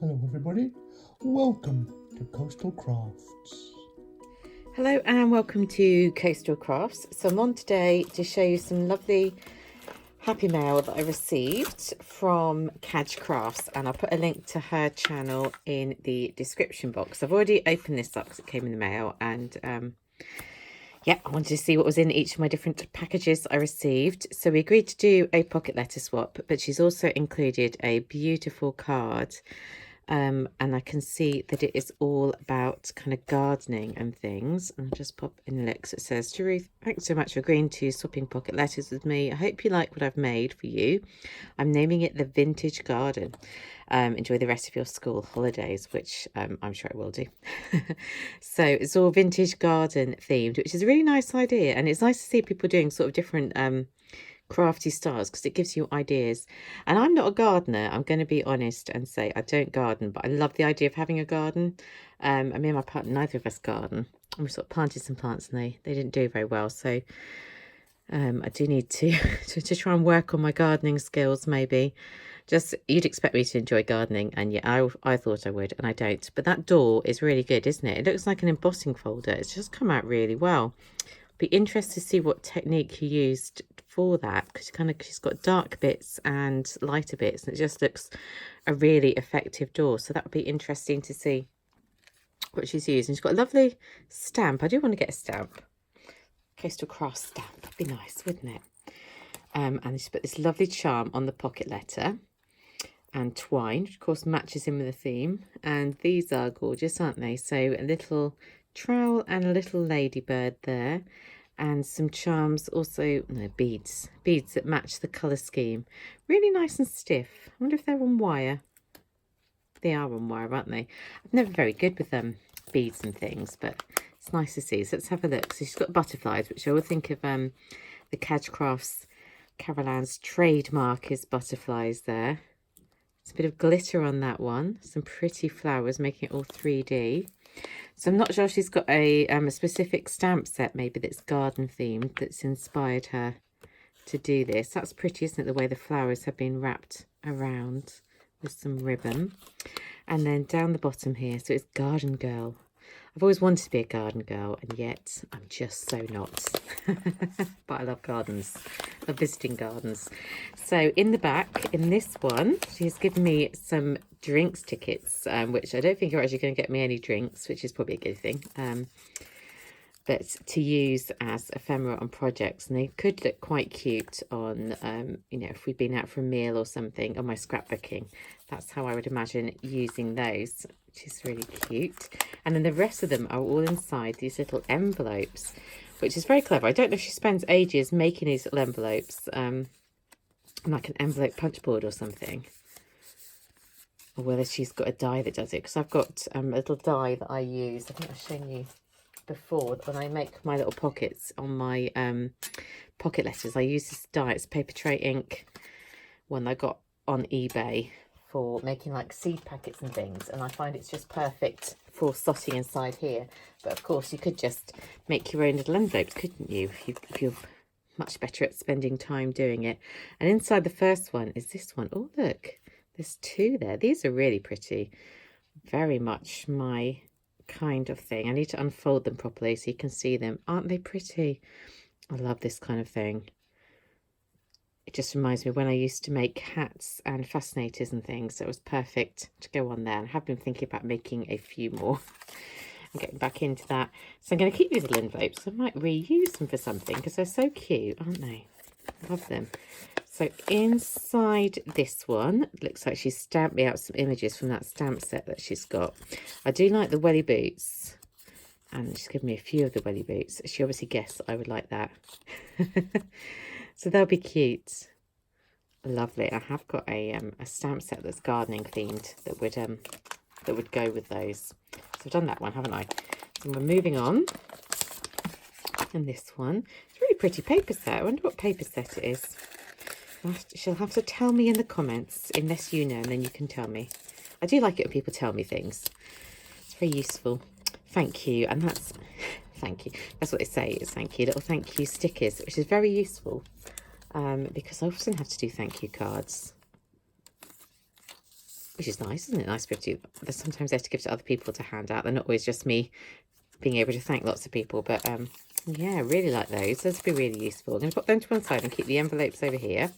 Hello everybody, welcome to Coastal Crafts. Hello and welcome to Coastal Crafts. So I'm on today to show you some lovely happy mail that I received from CajCrafts, and I'll put a link to her channel in the description box. I've already opened this up because it came in the mail, and yeah, I wanted to see what was in each of my different packages I received. So we agreed to do a pocket letter swap, but she's also included a beautiful card. And I can see that it is all about kind of gardening and things. And I'll just pop in a look. So it says, to Ruth, thanks so much for agreeing to swapping pocket letters with me. I hope you like what I've made for you. I'm naming it the Vintage Garden. Enjoy the rest of your school holidays, which I'm sure I will do. So it's all vintage garden themed, which is a really nice idea. And it's nice to see people doing sort of different crafty styles because it gives you ideas. And I'm not a gardener, I'm going to be honest and say I don't garden, but I love the idea of having a garden. I mean, my partner, neither of us garden, and we sort of planted some plants and they didn't do very well, so I do need to to try and work on my gardening skills. Maybe just, you'd expect me to enjoy gardening, and yeah, I thought I would, and I don't. But that door is really good, isn't it? It looks like an embossing folder. It's just come out really well. Be interested to see what technique you used for that, because she's got dark bits and lighter bits, and it just looks a really effective door. So that would be interesting to see what she's using. She's got a lovely stamp. I do want to get a stamp, Coastal Crafts stamp. That'd be nice, wouldn't it? And she's put this lovely charm on the pocket letter, and twine, which of course matches in with the theme. And these are gorgeous, aren't they? So a little trowel and a little ladybird there, and some charms, also no beads that match the colour scheme. Really nice and stiff. I wonder if they're on wire. They are on wire, aren't they? I'm never very good with beads and things, but it's nice to see. So let's have a look. So she's got butterflies, which I will think of the CajCrafts Carol Ann's trademark is butterflies there. It's a bit of glitter on that one. Some pretty flowers, making it all 3D. So I'm not sure if she's got a specific stamp set maybe that's garden themed that's inspired her to do this. That's pretty, isn't it, the way the flowers have been wrapped around with some ribbon. And then down the bottom here, so it's Garden Girl. I've always wanted to be a garden girl, and yet I'm just so not. But I love gardens. I love visiting gardens. So in the back, in this one, she's given me some drinks tickets, which I don't think are actually going to get me any drinks, which is probably a good thing. But to use as ephemera on projects, and they could look quite cute on, you know, if we'd been out for a meal or something, on my scrapbooking. That's how I would imagine using those, which is really cute. And then the rest of them are all inside these little envelopes, which is very clever. I don't know if she spends ages making these little envelopes, like an envelope punch board or something, or whether she's got a die that does it, because I've got a little die that I use. I think I've shown you before when I make my little pockets on my pocket letters. I use this die. It's paper tray ink one I got on eBay for making like seed packets and things, and I find it's just perfect for slotting inside here. But of course you could just make your own little envelopes, couldn't you, if you're much better at spending time doing it. And inside the first one is this one. Oh look, there's two there. These are really pretty, very much my kind of thing. I need to unfold them properly so you can see them. Aren't they pretty? I love this kind of thing. It just reminds me when I used to make hats and fascinators and things, so it was perfect to go on there. And I have been thinking about making a few more. I'm getting back into that. So I'm going to keep these little envelopes. I might reuse them for something because they're so cute, aren't they? I love them. So inside this one, it looks like she's stamped me out some images from that stamp set that she's got. I do like the welly boots, and she's given me a few of the welly boots. She obviously guessed that I would like that. So they'll be cute. Lovely. I have got a stamp set that's gardening themed that would go with those. So I've done that one, haven't I? So we're moving on. And this one, it's a really pretty paper set. I wonder what paper set it is. She'll have to tell me in the comments, unless you know, and then you can tell me. I do like it when people tell me things. It's very useful. Thank you. And that's thank you. That's what they say, is thank you. Little thank you stickers, which is very useful, because I often have to do thank you cards. which is nice, isn't it? Nice to sometimes they have to give to other people to hand out. They're not always just me being able to thank lots of people, but yeah, I really like those. Those would be really useful. I'm going to put them to one side and keep the envelopes over here.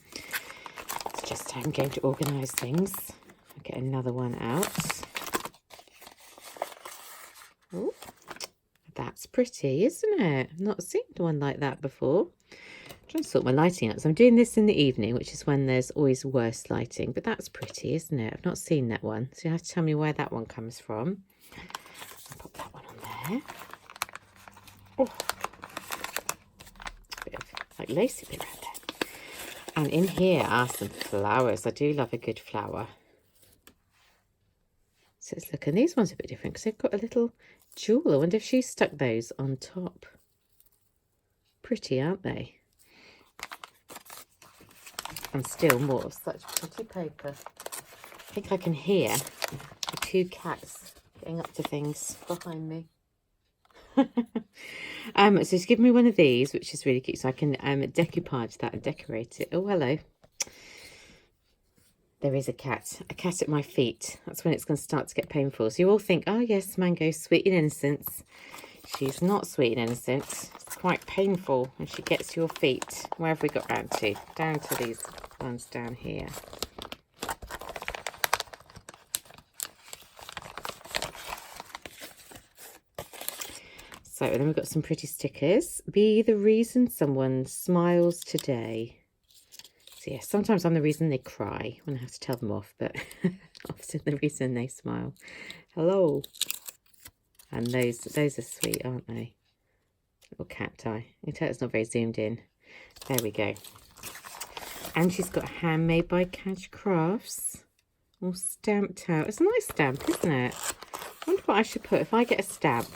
It's just how I'm going to organise things. I'll get another one out. Oh, that's pretty, isn't it? I've not seen one like that before. I'm trying to sort my lighting out. So I'm doing this in the evening, which is when there's always worse lighting. But that's pretty, isn't it? I've not seen that one. So you have to tell me where that one comes from. I'll pop that one on there. Oh, a bit of like lacy bit right there. And in here are some flowers. I do love a good flower. So let's look. And these ones are a bit different because they've got a little jewel. I wonder if she stuck those on top. Pretty, aren't they? And still more of such pretty paper. I think I can hear the two cats getting up to things behind me. So she's given me one of these, which is really cute, so I can decoupage that and decorate it. Oh, hello. There is a cat at my feet. That's when it's going to start to get painful. So you all think, oh yes, Mango's sweet and innocent. She's not sweet and innocent. It's quite painful when she gets to your feet. Where have we got round to? Down to these ones down here. So then we've got some pretty stickers. Be the reason someone smiles today. So yeah, sometimes I'm the reason they cry when I have to tell them off, but often the reason they smile. Hello. And those are sweet, aren't they? Little cacti. You can tell it's not very zoomed in. There we go. And she's got handmade by CajCrafts. All stamped out. It's a nice stamp, isn't it? I wonder what I should put. If I get a stamp,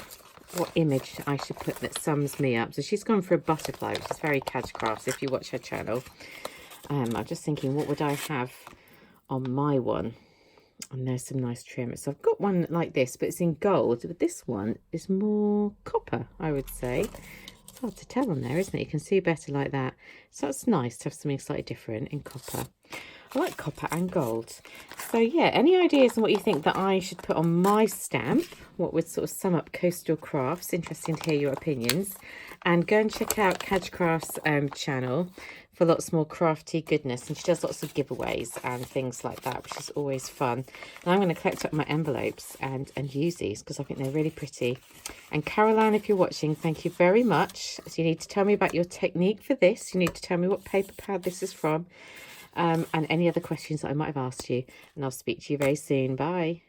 what image I should put that sums me up. So she's gone for a butterfly, which is very CajCrafts if you watch her channel. I'm just thinking, what would I have on my one? And there's some nice trim. So I've got one like this, but it's in gold. But this one is more copper, I would say. It's hard to tell on there, isn't it? You can see better like that. So it's nice to have something slightly different in copper. I like copper and gold. So yeah, any ideas on what you think that I should put on my stamp? What would sort of sum up Coastal Crafts? Interesting to hear your opinions. And go and check out CajCrafts' channel for lots more crafty goodness. And she does lots of giveaways and things like that, which is always fun. And I'm going to collect up my envelopes and use these because I think they're really pretty. And Caroline, if you're watching, thank you very much. So you need to tell me about your technique for this. You need to tell me what paper pad this is from. And any other questions that I might have asked you. And I'll speak to you very soon. Bye.